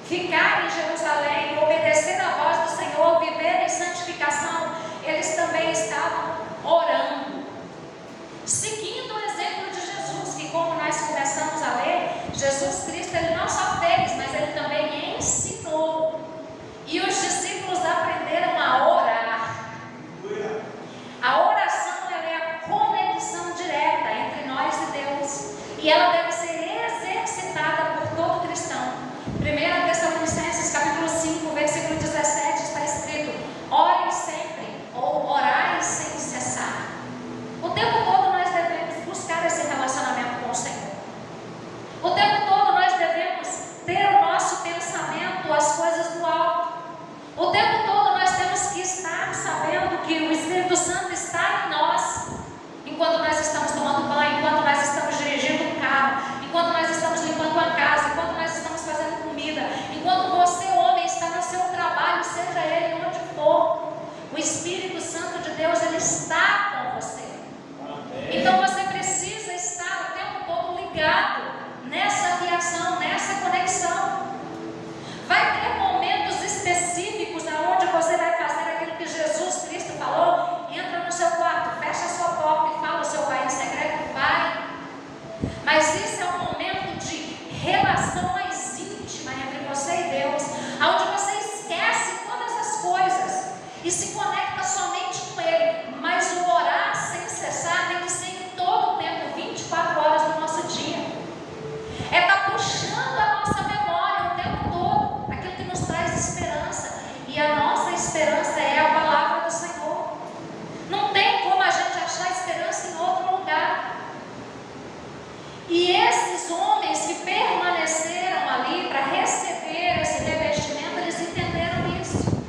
ficar em Jerusalém, obedecer a voz do Senhor, viver em santificação, eles também estavam orando, seguindo o exemplo de Jesus, que como nós começamos a ler, Jesus Cristo, Ele não só fez, mas Ele também ensinou. E os discípulos aprenderam a orar. A oração, ela é a conexão direta entre nós e Deus. E ela deve ser exercitada por todo cristão. 1 Tessalonicenses capítulo 5, versículo 17, está escrito: orem sempre, ou orai sem cessar. O tempo todo nós devemos buscar esse relacionamento com o Senhor. O tempo todo nós devemos ter o nosso pensamento, as coisas do alto. O tempo todo nós temos que estar sabendo que o Espírito Santo está em nós, enquanto nós estamos tomando banho, enquanto nós estamos dirigindo um carro, enquanto nós estamos limpando a casa, enquanto nós estamos fazendo comida, enquanto você, homem, está no seu trabalho, seja ele onde for, o Espírito Santo de Deus, ele está com você. Então você precisa estar o tempo todo ligado nessa aviação, nessa conexão. Vai ter momentos específicos aonde você vai fazer aquilo que Jesus Cristo falou. Entra no seu quarto, fecha a sua porta e fala o seu Pai em secreto, vai. Mas isso é um momento de relação mais íntima entre você e Deus, onde você esquece todas as coisas e se conecta somente com Ele. Mas o orar sem cessar tem que ser em todo o tempo, 24 horas do nosso dia. É estar puxando a nossa memória o tempo todo, aquilo que nos traz esperança. E a nossa esperança é a palavra do Senhor. Não tem como a gente achar esperança em outro lugar. E esses homens que permaneceram ali para receber esse revestimento, eles entenderam isso.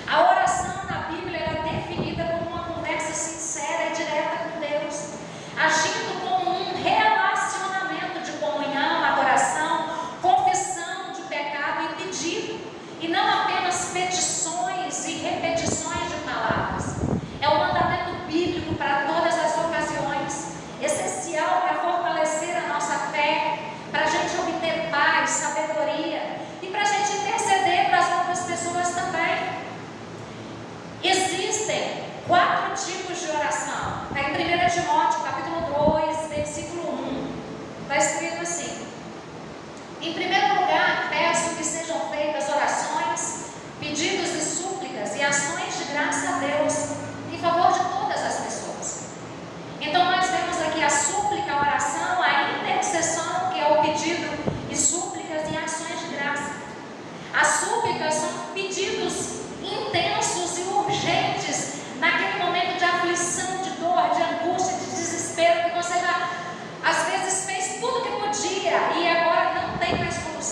A oração na Bíblia ela é definida como uma conversa sincera e direta com Deus, agindo como um relacionamento de comunhão, adoração, confissão de pecado e pedido, e não apenas petições e repetições de palavras. É um mandamento bíblico para todas as ocasiões, essencial para fortalecer a nossa fé, para a gente obter paz, sabedoria e para a gente interceder para as outras pessoas também. Existem 4 tipos de oração. Está em 1 Timóteo, capítulo 2, versículo 1. Está escrito assim: em primeiro lugar, peço que sejam feitas orações, pedidos e súplicas e ações de graça a Deus, em favor de todas as pessoas. Então nós temos aqui a súplica, a oração, a intercessão, que é o pedido, e súplicas e ações de graça. As súplicas são pedidos intensos e urgentes, naquele momento de aflição, de dor, de angústia, de desespero, que você já às vezes fez tudo que podia e agora não tem mais solução.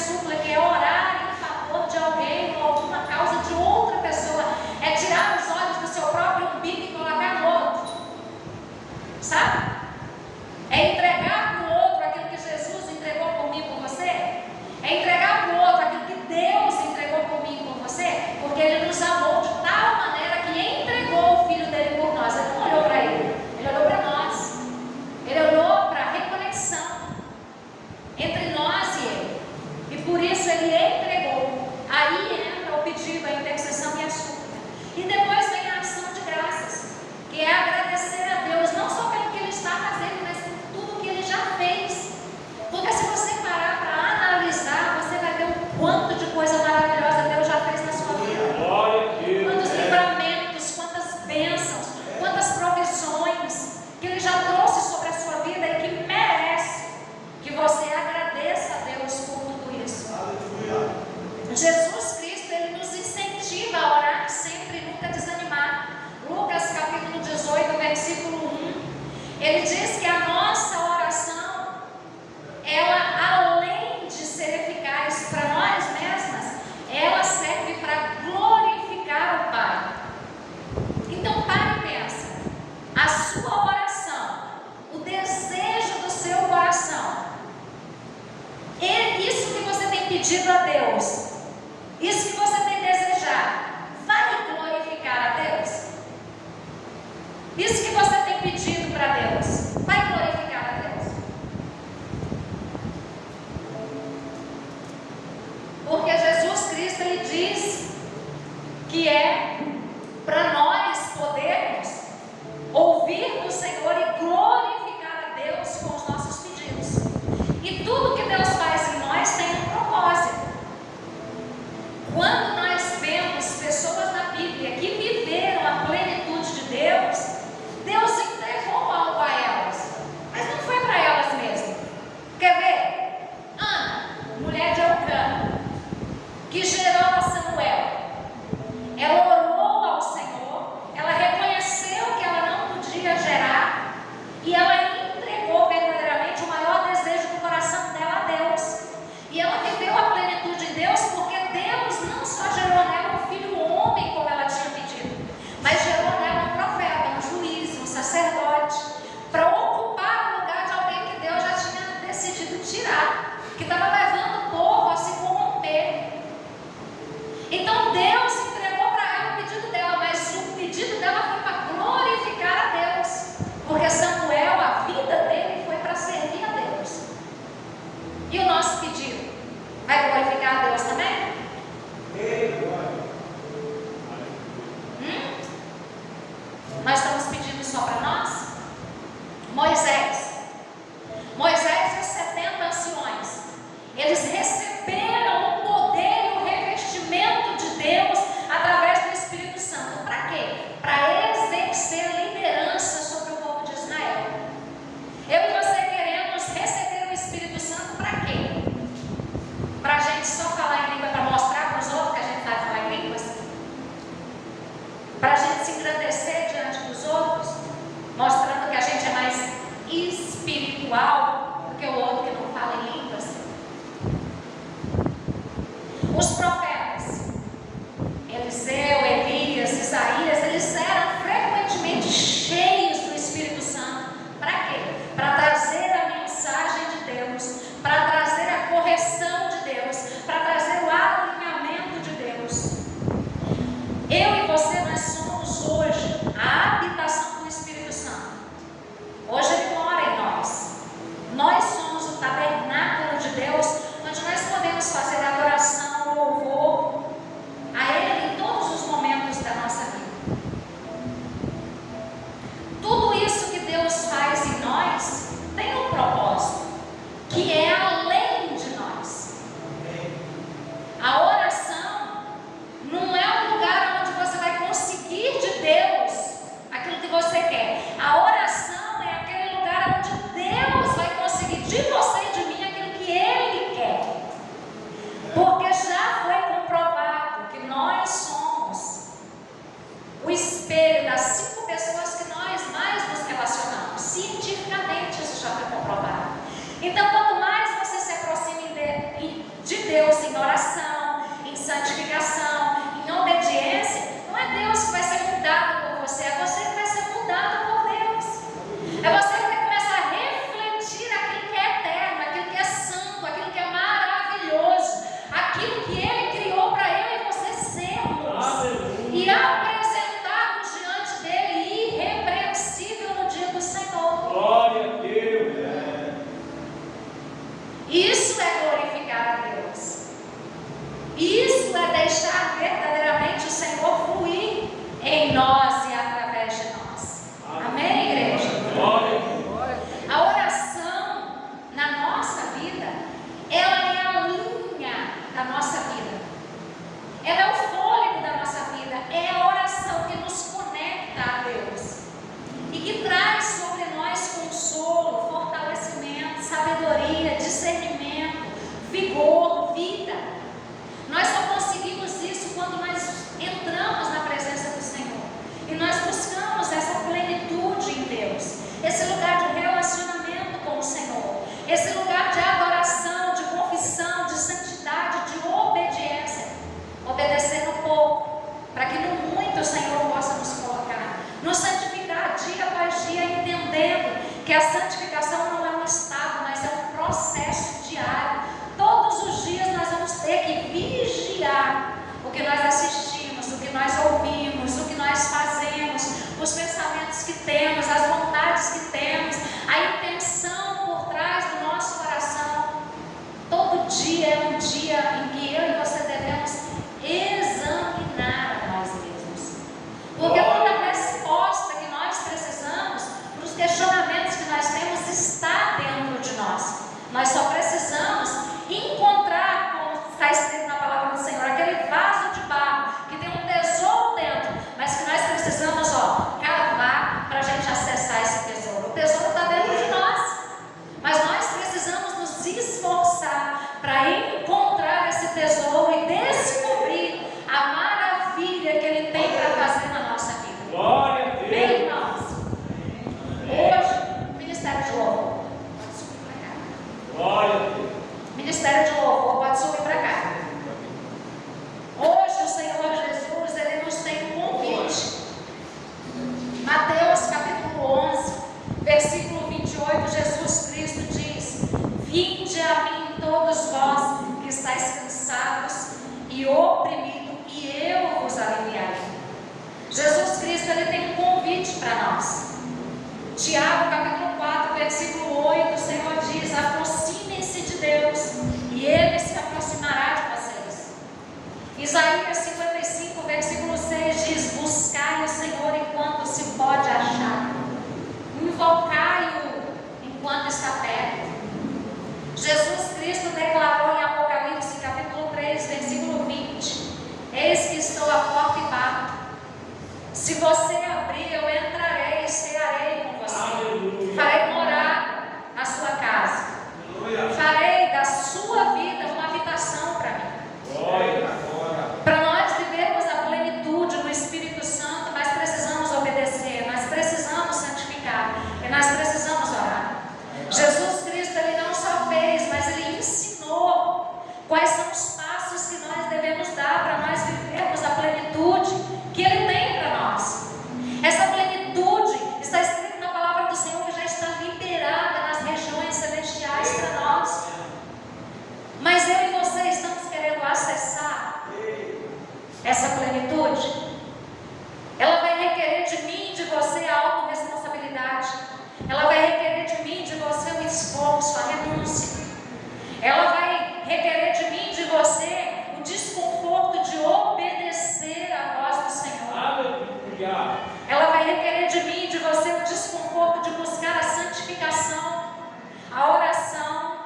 súplica, que é orar em favor de alguém ou alguma causa de outra pessoa, é tirar os olhos do seu próprio umbigo e colocar no outro, sabe? É entregar para o outro aquilo que Jesus entregou por mim, por você. É entregar para o outro aquilo que Deus entregou por mim, por você, porque Ele nos amou de tal maneira que entregou o Filho dele por nós. Ele não olhou para ele, Ele olhou para nós. Ele olhou para a reconexão entre nós e Ele, e por isso Ele entregou. Aí entra o pedido, a intercessão e a súplica, e depois vem a ação de graças, que é agradecer a Deus, não só pelo que Ele está fazendo, mas por tudo que Ele já fez. Porque se você parar para analisar, você vai ver o quanto de coisa maravilhosa Deus já fez na sua vida. Quantos livramentos, quantas bênçãos, quantas provisões que Ele já trouxe sobre a sua vida e que merece que você agradeça a Deus por tudo isso. Jesus Cristo, Ele nos incentiva a orar sempre e nunca desanimar. Lucas capítulo 18, versículo 1, Ele diz que a nossa oração, ela, além de ser eficaz para nós mesmas, ela serve para glorificar o Pai. Então pare e pensa, a sua oração, o desejo do seu coração, isso que você tem pedido a Deus, isso que você tem desejado, vai glorificar a Deus? Isso que você tem pedido para Deus, vai glorificar a Deus? Porque Jesus Cristo, Ele diz que é para nós podermos ouvir do Senhor e glorificar a Deus com os nossos pedidos. E tudo que Deus faz em nós tem um propósito. Quando nós vemos pessoas na Bíblia que viveram a plenitude de Deus, Deus entregou algo a elas, mas não foi para elas mesmas. Quer ver? Ana, mulher de Elcana, que gerou a Samuel, ela orou ao Senhor, ela reconheceu que ela não podia gerar, e ela entregou verdadeiramente o maior desejo do coração dela a Deus. E ela viveu a plenitude de Deus, porque Deus não só gerou nela um filho homem, como ela tinha pedido, mas gerou nela um profeta, um juiz, um sacerdote, para ocupar o lugar de alguém que Deus já tinha decidido tirar, que estava levando o povo a se corromper. Então Deus entregou para ela o pedido dela, mas o pedido dela foi para glorificar a Deus, porque Samuel, a vida dele foi para servir a Deus. E o nosso pedido vai glorificar a Deus também? Nós estamos pedindo só para nós? Moisés e os 70 anciões, eles receberam o poder e o revestimento de Deus através do Espírito Santo. Para quê? Para exercer liderança sobre o povo de Israel. Eu e você queremos receber o Espírito Santo para quê? Para a gente só falar em língua, para mostrar para os outros que a gente sabe falar em línguas? Para a gente se engrandecer diante dos outros, mostrando que a gente é mais espiritual do que o outro que não fala em línguas? Os profetas, Eliseu, Elias, Isaías, eles eram frequentemente cheios do Espírito Santo. Para quê? Para trazer a mensagem de Deus, para trazer a correção de Deus, para trazer o alinhamento de Deus. Eu e você, nós somos hoje a habitação do Espírito Santo. Hoje Ele mora em nós. Nós somos o tabernáculo de Deus, onde nós podemos fazer adoração, louvor a Ele em todos os momentos da nossa vida. Tudo isso que Deus faz em nós tem um propósito, que é além de nós. A oração não é um lugar onde você vai conseguir de Deus aquilo que você quer. A oração é aquele lugar onde Deus vai conseguir de você e de mim aquilo que Ele quer. Porque já foi comprovado que nós somos o espelho das 5 pessoas que nós mais nos relacionamos. Cientificamente isso já foi comprovado. Então, quanto mais você se aproxima de Deus, nós e através de nós. Amém, igreja? A oração na nossa vida, ela é a linha da nossa vida. Ela é o fôlego da nossa vida. É a oração que nos conecta a Deus e que traz sobre nós consolo, fortalecimento, sabedoria, discernimento, vigor, vida. Nós só conseguimos isso quando nós entramos na presença do Senhor e nós buscamos essa plenitude em Deus, esse lugar de relacionamento com o Senhor, esse lugar de adoração, de confissão, de santidade, de obediência, obedecer no pouco, para que no muito o Senhor possa nos colocar, nos santificar dia após dia, entendendo que a santificação não é um estado, mas é um processo diário. Todos os dias nós vamos ter que vigiar o que nós assistimos, o que nós ouvimos, o que nós fazemos, os pensamentos que temos, as vontades que temos, a intenção por trás do nosso coração. Todo dia é um dia em que eu e você devemos examinar a nós mesmos, porque toda resposta que nós precisamos para os questionamentos que nós temos está dentro de nós. Nós só precisamos encontrar, como está escrito na palavra do Senhor, aquele vaso de barro que tem um tesouro dentro, mas que nós precisamos cavar para a gente acessar esse tesouro. O tesouro está dentro de nós, mas nós precisamos nos esforçar para encontrar esse tesouro e descobrir a maravilha que Ele tem para fazer na nossa vida. Glória a Deus. Bem, irmãos, hoje, Ministério de Louvor, Glória a Deus. Ministério de Louvor, pode subir para cá. Hoje o Senhor Jesus, Ele nos tem um convite. Mateus capítulo 11, versículo 28, Jesus Cristo diz: vinde a mim todos vós que estáis cansados e oprimidos, e eu vos aliviarei. Jesus Cristo, Ele tem um convite para nós. Tiago capítulo 4, versículo 8, o Senhor diz: aproximem-se de Deus e Ele se aproximará de vocês. Isaías 55, versículo 6 diz: buscai o Senhor enquanto se pode achar, invocai-o enquanto está perto. Jesus Cristo declarou em Apocalipse capítulo 3, versículo 20: eis que estou à porta e bato. Se você abrir, eu entrarei e cearei com você. Aleluia. Farei morada na sua casa. Aleluia. Farei da sua vida uma habitação para mim. Glória. Para nós vivermos a plenitude no Espírito Santo, nós precisamos obedecer, nós precisamos santificar e nós precisamos orar. Jesus Cristo, Ele não só fez, mas Ele ensinou quais são os passos que nós devemos dar para nós vivermos a plenitude que Ele tem para nós. Essa plenitude está escrita na palavra do Senhor, que já está liberada nas regiões celestiais para nós. Mas eu e você estamos querendo acessar essa plenitude. Ela vai requerer de mim e de você a autorresponsabilidade. Ela vai requerer de mim e de você o esforço, a renúncia. Ela vai requerer de mim e de você o desconforto de obedecer à voz do Senhor. Aleluia. Ela vai requerer de mim e de você o desconforto de buscar a santificação, a oração,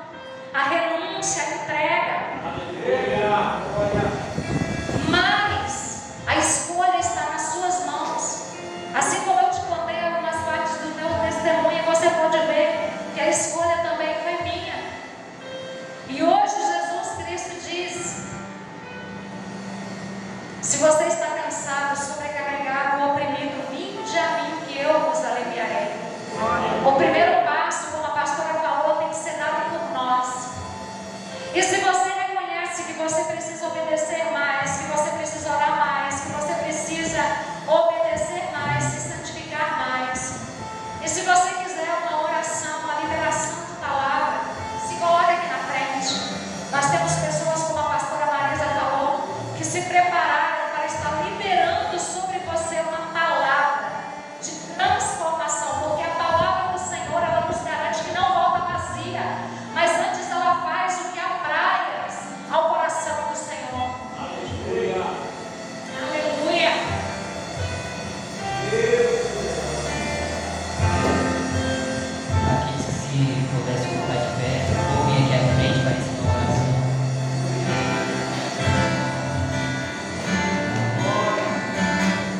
a renúncia, a entrega. Aleluia. Mas a escolha está nas suas mãos. Assim como eu te contei algumas partes do meu testemunho, você pode ver que a escolha também foi minha. E hoje Jesus Cristo diz: se você está cansado, sobrecarregado, oprimido, vinde a mim que